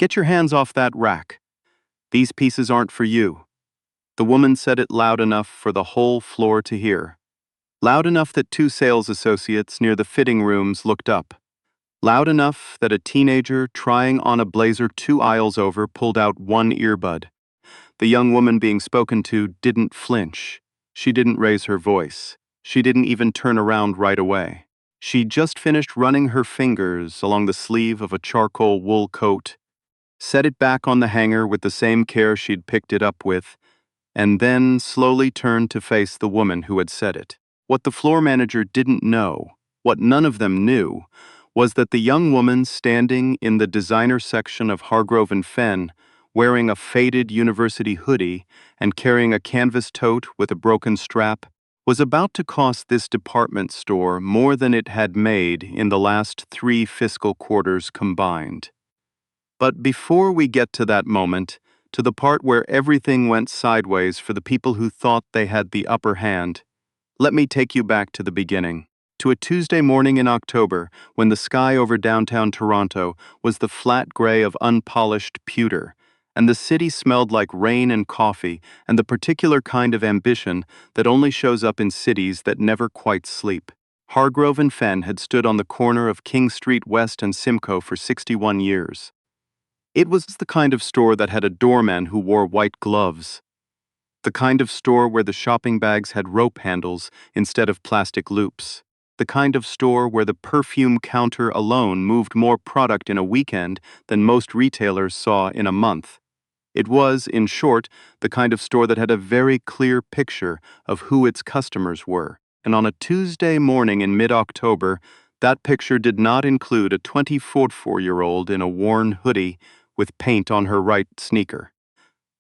Get your hands off that rack. These pieces aren't for you." The woman said it loud enough for the whole floor to hear. Loud enough that two sales associates near the fitting rooms looked up. Loud enough that a teenager trying on a blazer 2 aisles over pulled out one earbud. The young woman being spoken to didn't flinch. She didn't raise her voice. She didn't even turn around right away. She just finished running her fingers along the sleeve of a charcoal wool coat, set it back on the hanger with the same care she'd picked it up with, and then slowly turned to face the woman who had said it. What the floor manager didn't know, what none of them knew, was that the young woman standing in the designer section of Hargrove and Fenn, wearing a faded university hoodie and carrying a canvas tote with a broken strap, was about to cost this department store more than it had made in the last 3 fiscal quarters combined. But before we get to that moment, to the part where everything went sideways for the people who thought they had the upper hand, let me take you back to the beginning. To a Tuesday morning in October, when the sky over downtown Toronto was the flat gray of unpolished pewter, and the city smelled like rain and coffee and the particular kind of ambition that only shows up in cities that never quite sleep. Hargrove and Fenn had stood on the corner of King Street West and Simcoe for 61 years. It was the kind of store that had a doorman who wore white gloves. The kind of store where the shopping bags had rope handles instead of plastic loops. The kind of store where the perfume counter alone moved more product in a weekend than most retailers saw in a month. It was, in short, the kind of store that had a very clear picture of who its customers were. And on a Tuesday morning in mid-October, that picture did not include a 24-year-old in a worn hoodie with paint on her right sneaker.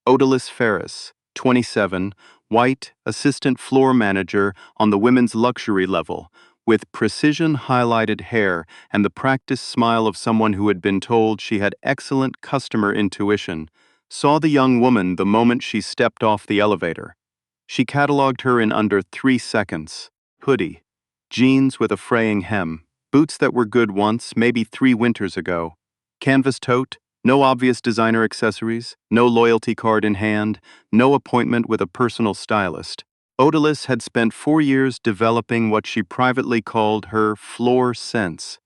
Odalis Ferris, 27, white, assistant floor manager on the women's luxury level, with precision-highlighted hair and the practiced smile of someone who had been told she had excellent customer intuition, saw the young woman the moment she stepped off the elevator. She cataloged her in under 3 seconds. Hoodie, jeans with a fraying hem, boots that were good once, maybe 3 winters ago, canvas tote, no obvious designer accessories, no loyalty card in hand, no appointment with a personal stylist. Odalis had spent 4 years developing what she privately called her floor sense.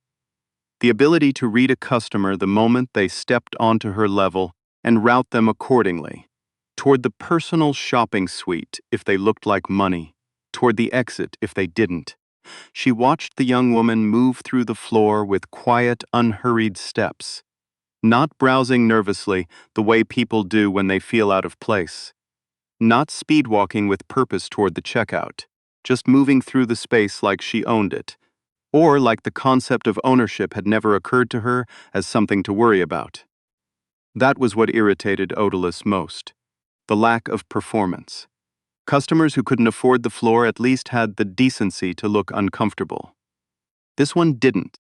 The ability to read a customer the moment they stepped onto her level and route them accordingly. Toward the personal shopping suite if they looked like money, toward the exit if they didn't. She watched the young woman move through the floor with quiet, unhurried steps, not browsing nervously the way people do when they feel out of place, not speed-walking with purpose toward the checkout, just moving through the space like she owned it, or like the concept of ownership had never occurred to her as something to worry about. That was what irritated Odalis most, the lack of performance. Customers who couldn't afford the floor at least had the decency to look uncomfortable. This one didn't.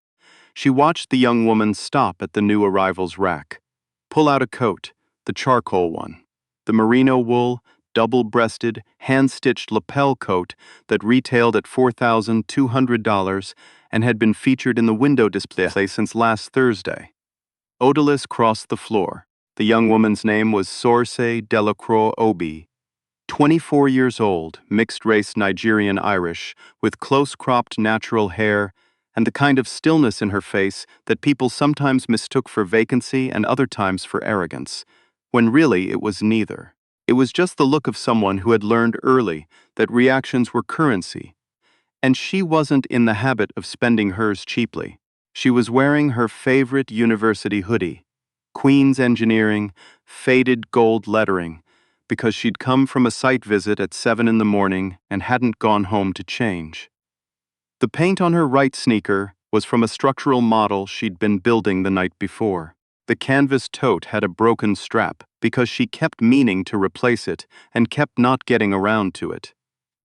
She watched the young woman stop at the new arrival's rack, pull out a coat, the charcoal one, the merino wool, double-breasted, hand-stitched lapel coat that retailed at $4,200 and had been featured in the window display since last Thursday. Odalis crossed the floor. The young woman's name was Sorse Delacroix Obi, 24 years old, mixed-race Nigerian-Irish, with close-cropped natural hair and the kind of stillness in her face that people sometimes mistook for vacancy and other times for arrogance, when really it was neither. It was just the look of someone who had learned early that reactions were currency, and she wasn't in the habit of spending hers cheaply. She was wearing her favorite university hoodie, Queen's Engineering, faded gold lettering, because she'd come from a site visit at 7 in the morning and hadn't gone home to change. The paint on her right sneaker was from a structural model she'd been building the night before. The canvas tote had a broken strap because she kept meaning to replace it and kept not getting around to it.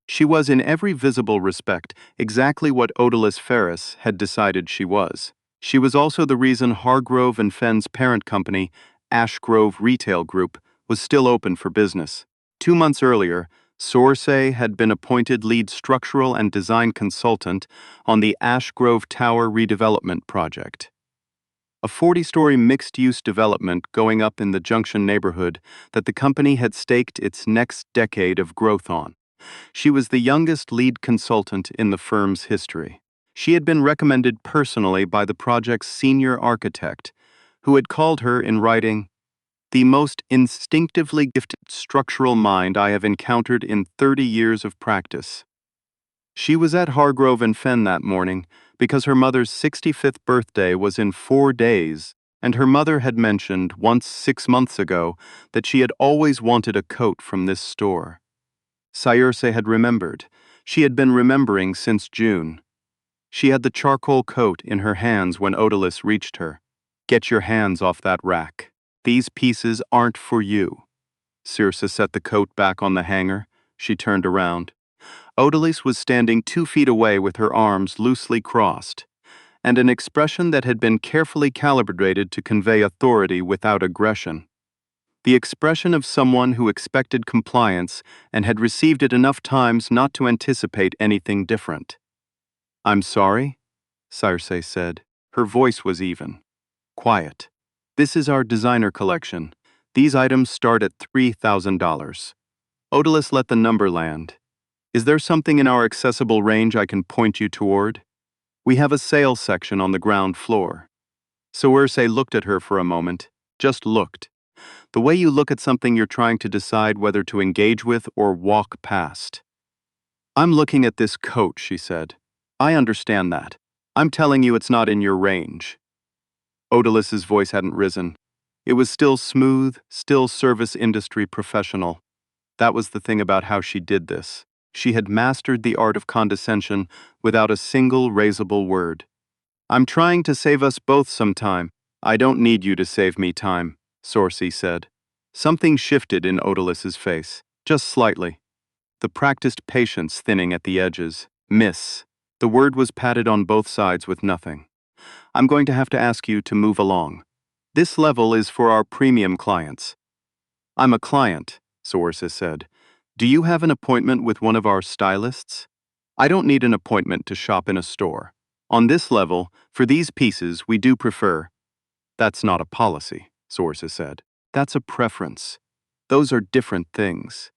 She was in every visible respect exactly what Odalis Ferris had decided she was. She was also the reason Hargrove and Fenn's parent company, Ash Grove Retail Group, was still open for business. 2 months earlier, Sorse had been appointed lead structural and design consultant on the Ash Grove Tower redevelopment project. a 40-story mixed-use development going up in the Junction neighborhood that the company had staked its next decade of growth on. She was the youngest lead consultant in the firm's history. She had been recommended personally by the project's senior architect, who had called her in writing, "The most instinctively gifted structural mind I have encountered in 30 years of practice." She was at Hargrove and Fenn that morning because her mother's 65th birthday was in 4 days, and her mother had mentioned once 6 months ago that she had always wanted a coat from this store. Sayurse had remembered. She had been remembering since June. She had the charcoal coat in her hands when Odalis reached her. "Get your hands off that rack. These pieces aren't for you." Circe set the coat back on the hanger. She turned around. Odalis was standing 2 feet away with her arms loosely crossed, and an expression that had been carefully calibrated to convey authority without aggression. The expression of someone who expected compliance and had received it enough times not to anticipate anything different. "I'm sorry," Circe said. Her voice was even. "Quiet. This is our designer collection. These items start at $3,000. Odalis let the number land. "Is there something in our accessible range I can point you toward? We have a sales section on the ground floor." Source looked at her for a moment, just looked. The way you look at something you're trying to decide whether to engage with or walk past. "I'm looking at this coat," she said. "I understand that. I'm telling you it's not in your range." Odalis's voice hadn't risen. It was still smooth, still service industry professional. That was the thing about how she did this. She had mastered the art of condescension without a single raisable word. "I'm trying to save us both some time." "I don't need you to save me time," Sorcy said. Something shifted in Odalis's face, just slightly. The practiced patience thinning at the edges. "Miss." The word was patted on both sides with nothing. "I'm going to have to ask you to move along. This level is for our premium clients." "I'm a client," Sorsa said. "Do you have an appointment with one of our stylists?" "I don't need an appointment to shop in a store. On this level, for these pieces, we do prefer." "That's not a policy," Sorsa said. "That's a preference. Those are different things."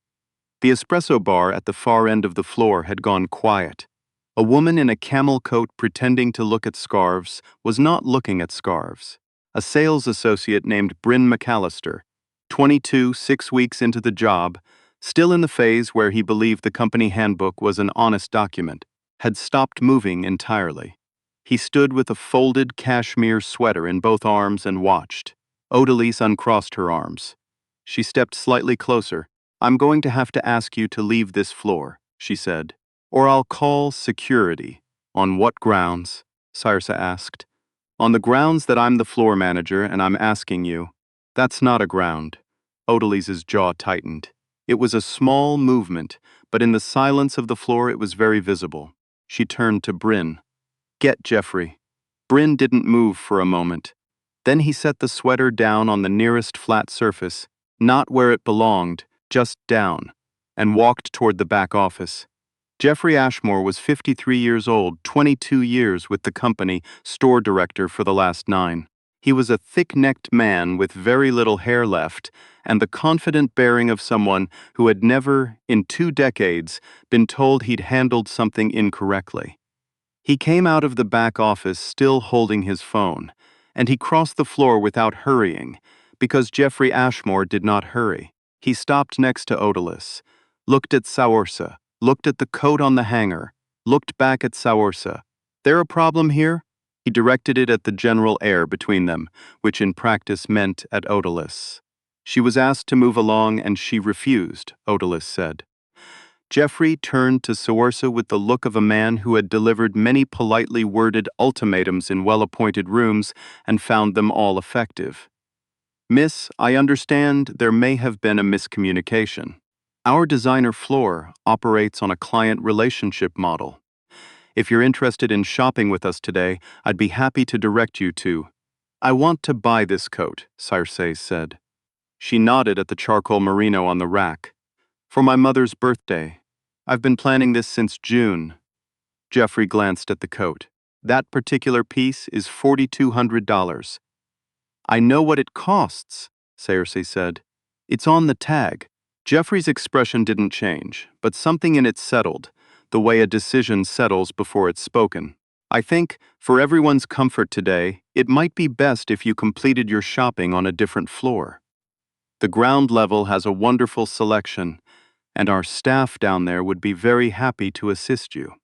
The espresso bar at the far end of the floor had gone quiet. A woman in a camel coat pretending to look at scarves was not looking at scarves. A sales associate named Bryn McAllister, 22, 6 weeks into the job, still in the phase where he believed the company handbook was an honest document, had stopped moving entirely. He stood with a folded cashmere sweater in both arms and watched. Odalise uncrossed her arms. She stepped slightly closer. "I'm going to have to ask you to leave this floor," she said, "or I'll call security." "On what grounds?" Sirsa asked. "On the grounds that I'm the floor manager and I'm asking you." "That's not a ground." Odalise's jaw tightened. It was a small movement, but in the silence of the floor it was very visible. She turned to Bryn. "Get Jeffrey." Bryn didn't move for a moment. Then he set the sweater down on the nearest flat surface, not where it belonged, just down, and walked toward the back office. Jeffrey Ashmore was 53 years old, 22 years with the company, store director for the last 9. He was a thick-necked man with very little hair left, and the confident bearing of someone who had never, in 2 decades, been told he'd handled something incorrectly. He came out of the back office still holding his phone, and he crossed the floor without hurrying, because Jeffrey Ashmore did not hurry. He stopped next to Odalis, looked at Saorsa, looked at the coat on the hanger, looked back at Saorsa. "There a problem here?" He directed it at the general air between them, which in practice meant at Odalis. She was asked to move along and she refused, Odalis said. Jeffrey turned to Saorsa with the look of a man who had delivered many politely worded ultimatums in well-appointed rooms and found them all effective. "Miss, I understand there may have been a miscommunication. Our designer floor operates on a client relationship model. If you're interested in shopping with us today, I'd be happy to direct you to—" "I want to buy this coat," Circe said. She nodded at the charcoal merino on the rack. "For my mother's birthday. I've been planning this since June." Jeffrey glanced at the coat. "That particular piece is $4,200. I know what it costs, Circe said. It's on the tag. Jeffrey's expression didn't change, but something in it settled, the way a decision settles before it's spoken. I think, for everyone's comfort today, it might be best if you completed your shopping on a different floor. The ground level has a wonderful selection, and our staff down there would be very happy to assist you.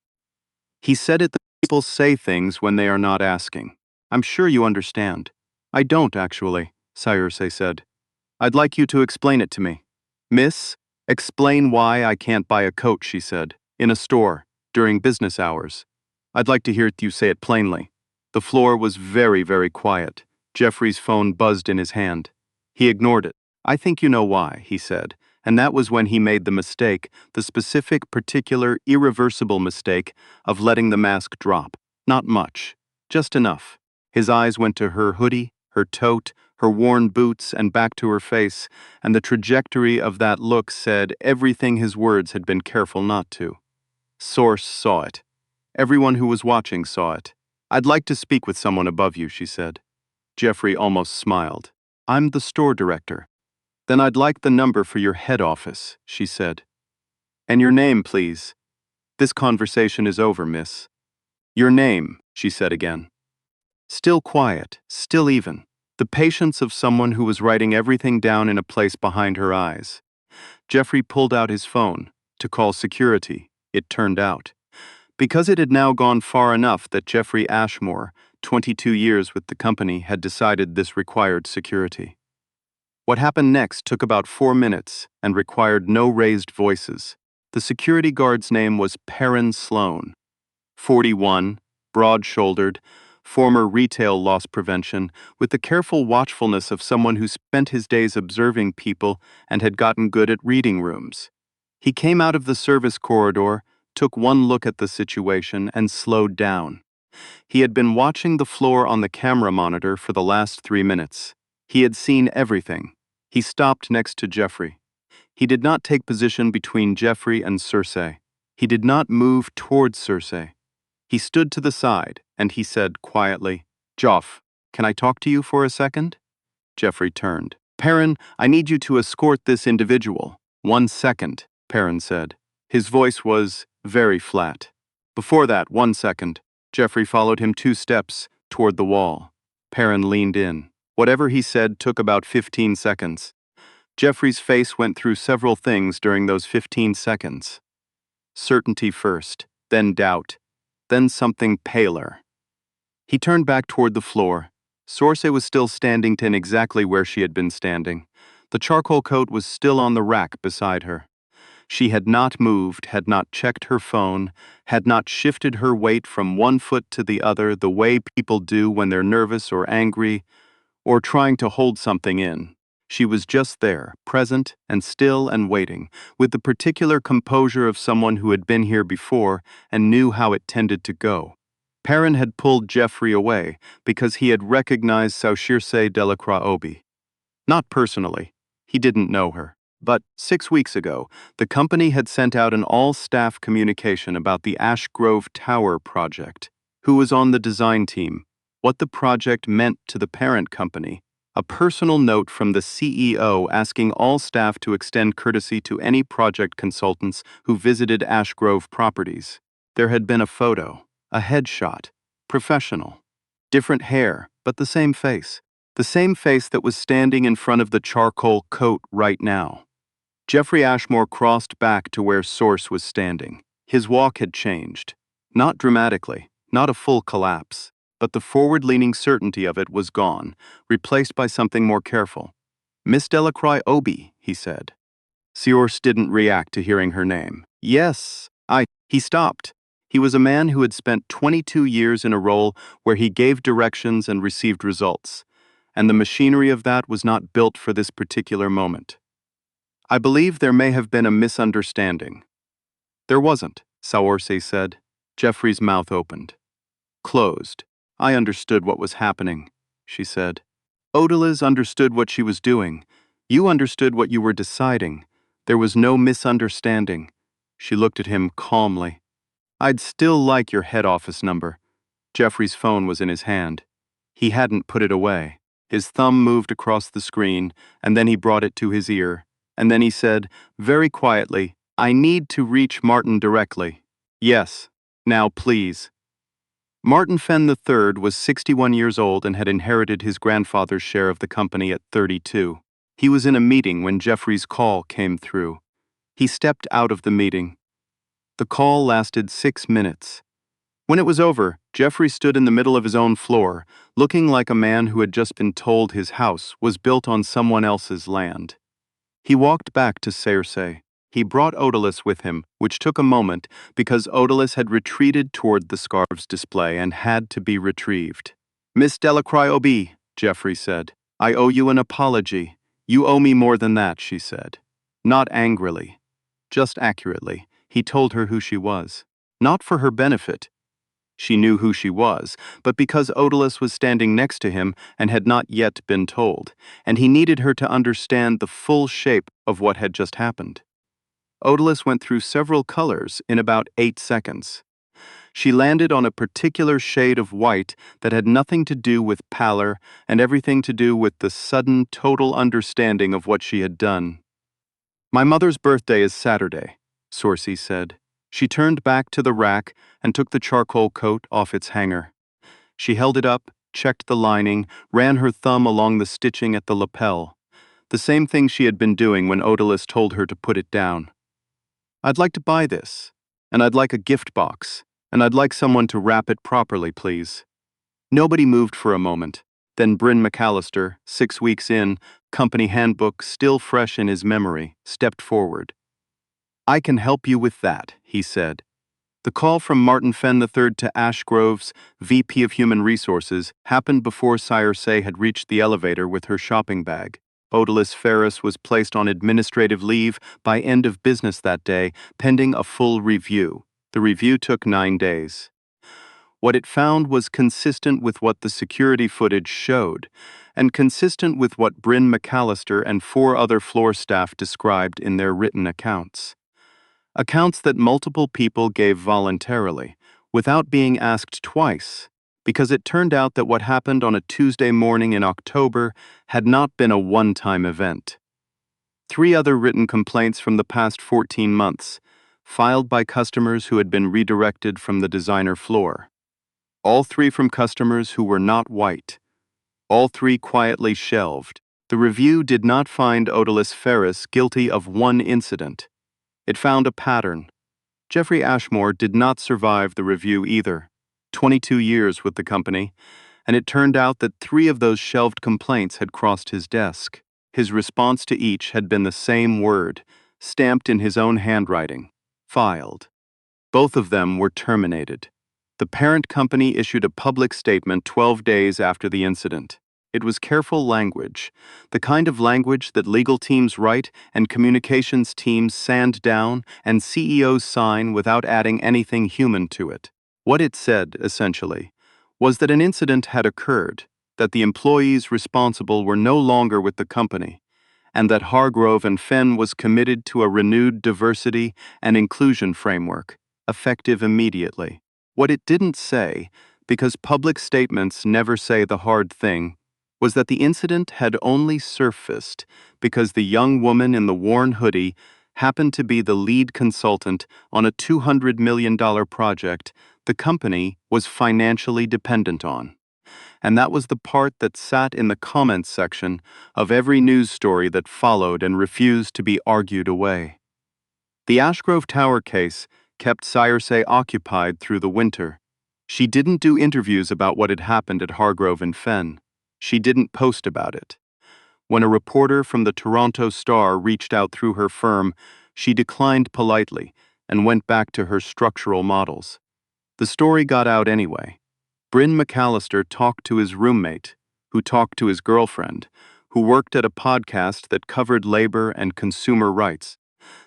He said it that people say things when they are not asking. I'm sure you understand. I don't, actually, Circe said. I'd like you to explain it to me. Miss, explain why I can't buy a coat, she said, in a store, during business hours. I'd like to hear you say it plainly. The floor was very, very quiet. Jeffrey's phone buzzed in his hand. He ignored it. I think you know why, he said, and that was when he made the mistake, the specific, particular, irreversible mistake of letting the mask drop. Not much. Just enough. His eyes went to her hoodie, her tote, her worn boots, and back to her face, and the trajectory of that look said everything his words had been careful not to. Source saw it. Everyone who was watching saw it. I'd like to speak with someone above you, she said. Jeffrey almost smiled. I'm the store director. Then I'd like the number for your head office, she said. And your name, please. This conversation is over, miss. Your name, she said again. Still quiet, still even. The patience of someone who was writing everything down in a place behind her eyes. Jeffrey pulled out his phone to call security, it turned out. Because it had now gone far enough that Jeffrey Ashmore, 22 years with the company, had decided this required security. What happened next took about 4 minutes and required no raised voices. The security guard's name was Perrin Sloan. 41, broad-shouldered, former retail loss prevention, with the careful watchfulness of someone who spent his days observing people and had gotten good at reading rooms. He came out of the service corridor, took one look at the situation, and slowed down. He had been watching the floor on the camera monitor for the last 3 minutes. He had seen everything. He stopped next to Jeffrey. He did not take position between Jeffrey and Circe. He did not move towards Circe. He stood to the side, and he said quietly, Joff, can I talk to you for a second? Jeffrey turned. Perrin, I need you to escort this individual. 1 second, Perrin said. His voice was very flat. Before that, 1 second. Jeffrey followed him 2 steps toward the wall. Perrin leaned in. Whatever he said took about 15 seconds. Jeffrey's face went through several things during those 15 seconds. Certainty first, then doubt, then something paler. He turned back toward the floor. Circe was still standing in exactly where she had been standing. The charcoal coat was still on the rack beside her. She had not moved, had not checked her phone, had not shifted her weight from one foot to the other the way people do when they're nervous or angry, or trying to hold something in. She was just there, present and still and waiting, with the particular composure of someone who had been here before and knew how it tended to go. Perrin had pulled Jeffrey away because he had recognized Circe Delacroix. Not personally. He didn't know her. But 6 weeks ago, the company had sent out an all-staff communication about the Ash Grove Tower project. Who was on the design team? What the project meant to the parent company, a personal note from the CEO asking all staff to extend courtesy to any project consultants who visited Ash Grove properties. There had been a photo, a headshot, professional. Different hair, but the same face. The same face that was standing in front of the charcoal coat right now. Jeffrey Ashmore crossed back to where Source was standing. His walk had changed. Not dramatically, not a full collapse. But the forward-leaning certainty of it was gone, replaced by something more careful. Miss Delacroix, he said. Circe didn't react to hearing her name. Yes, He stopped. He was a man who had spent 22 years in a role where he gave directions and received results, and the machinery of that was not built for this particular moment. I believe there may have been a misunderstanding. There wasn't, Circe said. Jeffrey's mouth opened. Closed. I understood what was happening, she said. Odalys understood what she was doing. You understood what you were deciding. There was no misunderstanding. She looked at him calmly. I'd still like your head office number. Jeffrey's phone was in his hand. He hadn't put it away. His thumb moved across the screen, and then he brought it to his ear. And then he said, very quietly, "I need to reach Martin directly." "Yes. Now, please." Martin Fenn III was 61 years old and had inherited his grandfather's share of the company at 32. He was in a meeting when Jeffrey's call came through. He stepped out of the meeting. The call lasted 6 minutes. When it was over, Jeffrey stood in the middle of his own floor, looking like a man who had just been told his house was built on someone else's land. He walked back to Circe. He brought Odalus with him, which took a moment because Odalus had retreated toward the scarves display and had to be retrieved. "Miss Delacroix, Jeffrey said, "I owe you an apology." "You owe me more than that," she said. Not angrily, just accurately. He told her who she was. Not for her benefit. She knew who she was, but because Odalus was standing next to him and had not yet been told, and he needed her to understand the full shape of what had just happened. Odalus went through several colors in about 8 seconds. She landed on a particular shade of white that had nothing to do with pallor and everything to do with the sudden, total understanding of what she had done. "My mother's birthday is Saturday," Sorcy said. She turned back to the rack and took the charcoal coat off its hanger. She held it up, checked the lining, ran her thumb along the stitching at the lapel. The same thing she had been doing when Odalus told her to put it down. "I'd like to buy this, and I'd like a gift box, and I'd like someone to wrap it properly, please." Nobody moved for a moment. Then Bryn McAllister, 6 weeks in, company handbook still fresh in his memory, stepped forward. "I can help you with that," he said. The call from Martin Fenn III to Ash Grove's VP of Human Resources happened before Circe had reached the elevator with her shopping bag. Odalus Ferris was placed on administrative leave by end of business that day, pending a full review. The review took 9 days. What it found was consistent with what the security footage showed, and consistent with what Bryn McAllister and 4 other floor staff described in their written accounts. Accounts that multiple people gave voluntarily, without being asked twice, because it turned out that what happened on a Tuesday morning in October had not been a one-time event. 3 other written complaints from the past 14 months, filed by customers who had been redirected from the designer floor. All 3 from customers who were not white. All 3 quietly shelved. The review did not find Odalus Ferris guilty of one incident. It found a pattern. Jeffrey Ashmore did not survive the review either. 22 years with the company, and it turned out that 3 of those shelved complaints had crossed his desk. His response to each had been the same word, stamped in his own handwriting: filed. Both of them were terminated. The parent company issued a public statement 12 days after the incident. It was careful language, the kind of language that legal teams write and communications teams sand down and CEOs sign without adding anything human to it. What it said, essentially, was that an incident had occurred, that the employees responsible were no longer with the company, and that Hargrove and Fenn was committed to a renewed diversity and inclusion framework, effective immediately. What it didn't say, because public statements never say the hard thing, was that the incident had only surfaced because the young woman in the worn hoodie happened to be the lead consultant on a $200 million project the company was financially dependent on. And that was the part that sat in the comments section of every news story that followed and refused to be argued away. The Ashgrove Tower case kept Circe occupied through the winter. She didn't do interviews about what had happened at Hargrove and Fenn. She didn't post about it. When a reporter from the Toronto Star reached out through her firm, she declined politely and went back to her structural models. The story got out anyway. Bryn McAllister talked to his roommate, who talked to his girlfriend, who worked at a podcast that covered labor and consumer rights.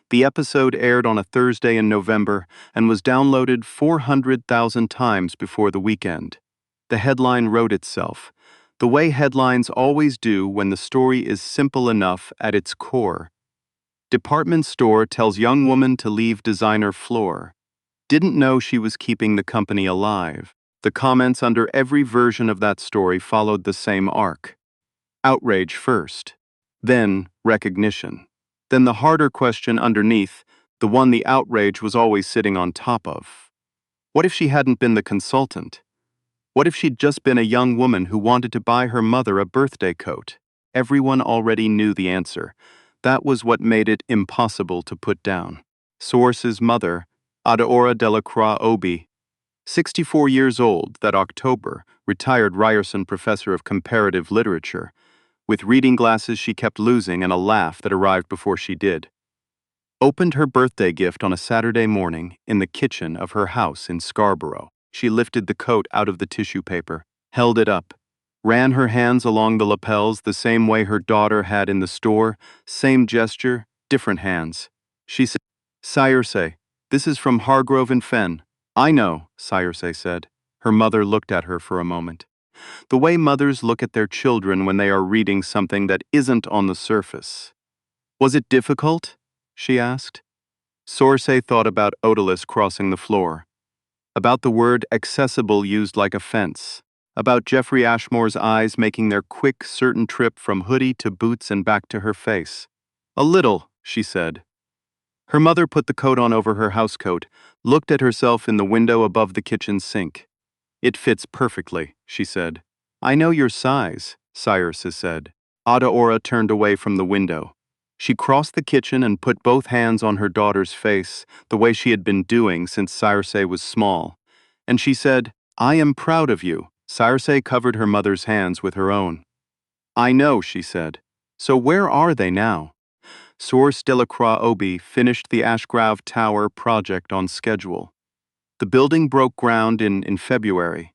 The episode aired on a Thursday in November and was downloaded 400,000 times before the weekend. The headline wrote itself, the way headlines always do when the story is simple enough at its core. Department store tells young woman to leave designer floor. Didn't know she was keeping the company alive. The comments under every version of that story followed the same arc. Outrage first. Then recognition. Then the harder question underneath, the one the outrage was always sitting on top of. What if she hadn't been the consultant? What if she'd just been a young woman who wanted to buy her mother a birthday coat? Everyone already knew the answer. That was what made it impossible to put down. Source's mother, Adaora Delacroix Obi, 64 years old that October, retired Ryerson professor of comparative literature. With reading glasses she kept losing and a laugh that arrived before she did. Opened her birthday gift on a Saturday morning in the kitchen of her house in Scarborough. She lifted the coat out of the tissue paper, held it up, ran her hands along the lapels the same way her daughter had in the store, same gesture, different hands. She said, "Sayerse, this is from Hargrove and Fenn." "I know," Sayerse said. Her mother looked at her for a moment. The way mothers look at their children when they are reading something that isn't on the surface. "Was it difficult?" she asked. Sorsay thought about Odalus crossing the floor, about the word accessible used like a fence, about Jeffrey Ashmore's eyes making their quick, certain trip from hoodie to boots and back to her face. "A little," she said. Her mother put the coat on over her housecoat, looked at herself in the window above the kitchen sink. "It fits perfectly," she said. "I know your size," Cyrus said. Adaora turned away from the window. She crossed the kitchen and put both hands on her daughter's face, the way she had been doing since Cyrus was small. And she said, "I am proud of you." Cyrus covered her mother's hands with her own. "I know," she said. "So where are they now?" Source Delacroix Obi finished the Ashgrave Tower project on schedule. The building broke ground in February.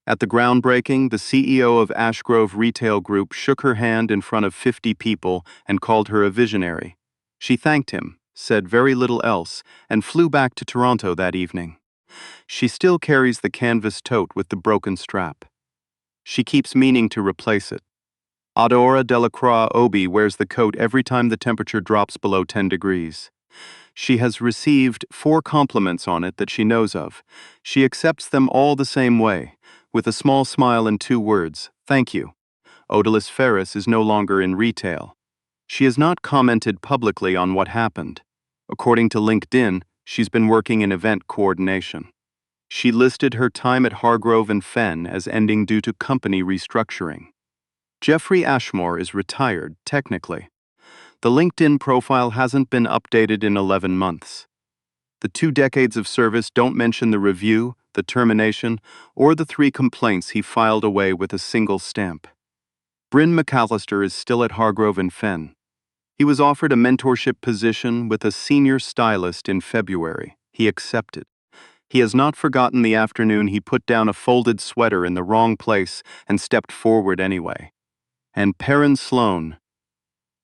At the groundbreaking, the CEO of Ashgrove Retail Group shook her hand in front of 50 people and called her a visionary. She thanked him, said very little else, and flew back to Toronto that evening. She still carries the canvas tote with the broken strap. She keeps meaning to replace it. Adaora Delacroix Obi wears the coat every time the temperature drops below 10 degrees. She has received 4 compliments on it that she knows of. She accepts them all the same way, with a small smile and 2 words, "Thank you." Odalus Ferris is no longer in retail. She has not commented publicly on what happened. According to LinkedIn, she's been working in event coordination. She listed her time at Hargrove and Fenn as ending due to company restructuring. Jeffrey Ashmore is retired, technically. The LinkedIn profile hasn't been updated in 11 months. The 2 decades of service don't mention the review, the termination, or the 3 complaints he filed away with a single stamp. Bryn McAllister is still at Hargrove and Fenn. He was offered a mentorship position with a senior stylist in February. He accepted. He has not forgotten the afternoon he put down a folded sweater in the wrong place and stepped forward anyway. And Perrin Sloan,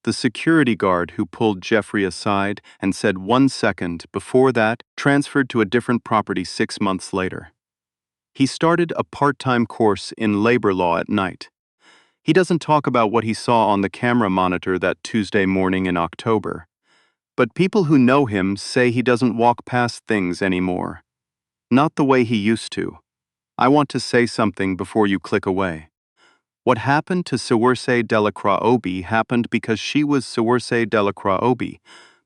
the security guard who pulled Jeffrey aside and said 1 second before that, transferred to a different property 6 months later. He started a part-time course in labor law at night. He doesn't talk about what he saw on the camera monitor that Tuesday morning in October. But people who know him say he doesn't walk past things anymore. Not the way he used to. I want to say something before you click away. What happened to Source Delacroix Obi happened because she was Source Delacroix Obi,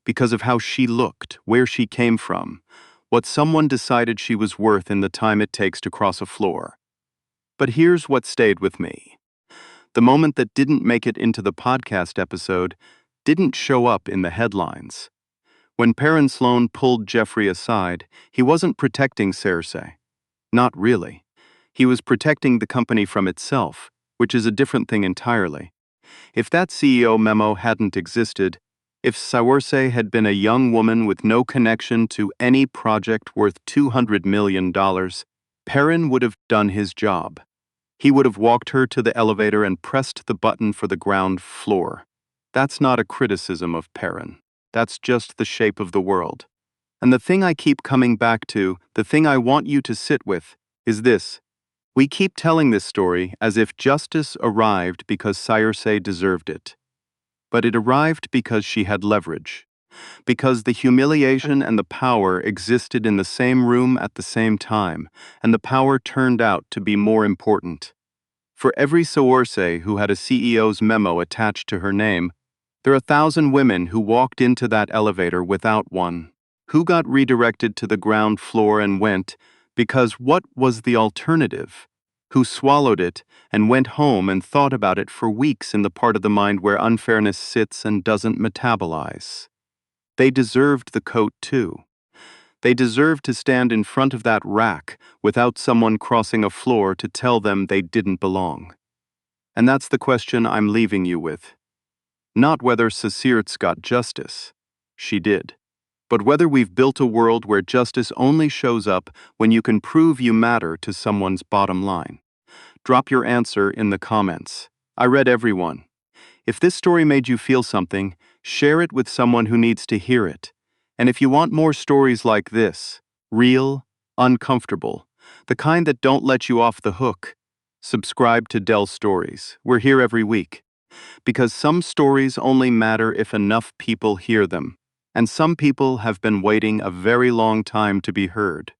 because of how she looked, where she came from, what someone decided she was worth in the time it takes to cross a floor. But here's what stayed with me. The moment that didn't make it into the podcast episode didn't show up in the headlines. When Perrin Sloan pulled Jeffrey aside, he wasn't protecting Cersei. Not really. He was protecting the company from itself, which is a different thing entirely. If that CEO memo hadn't existed, if Saoirse had been a young woman with no connection to any project worth $200 million, Perrin would have done his job. He would have walked her to the elevator and pressed the button for the ground floor. That's not a criticism of Perrin. That's just the shape of the world. And the thing I keep coming back to, the thing I want you to sit with, is this. We keep telling this story as if justice arrived because Saoirse deserved it. But it arrived because she had leverage. Because the humiliation and the power existed in the same room at the same time, and the power turned out to be more important. For every Source who had a CEO's memo attached to her name, there are 1,000 women who walked into that elevator without one, who got redirected to the ground floor and went, because what was the alternative? Who swallowed it and went home and thought about it for weeks in the part of the mind where unfairness sits and doesn't metabolize. They deserved the coat too. They deserved to stand in front of that rack without someone crossing a floor to tell them they didn't belong. And that's the question I'm leaving you with. Not whether Sasirt's got justice. She did. But whether we've built a world where justice only shows up when you can prove you matter to someone's bottom line. Drop your answer in the comments. I read every one. If this story made you feel something, share it with someone who needs to hear it. And if you want more stories like this, real, uncomfortable, the kind that don't let you off the hook, subscribe to DELL Stories. We're here every week. Because some stories only matter if enough people hear them, and some people have been waiting a very long time to be heard.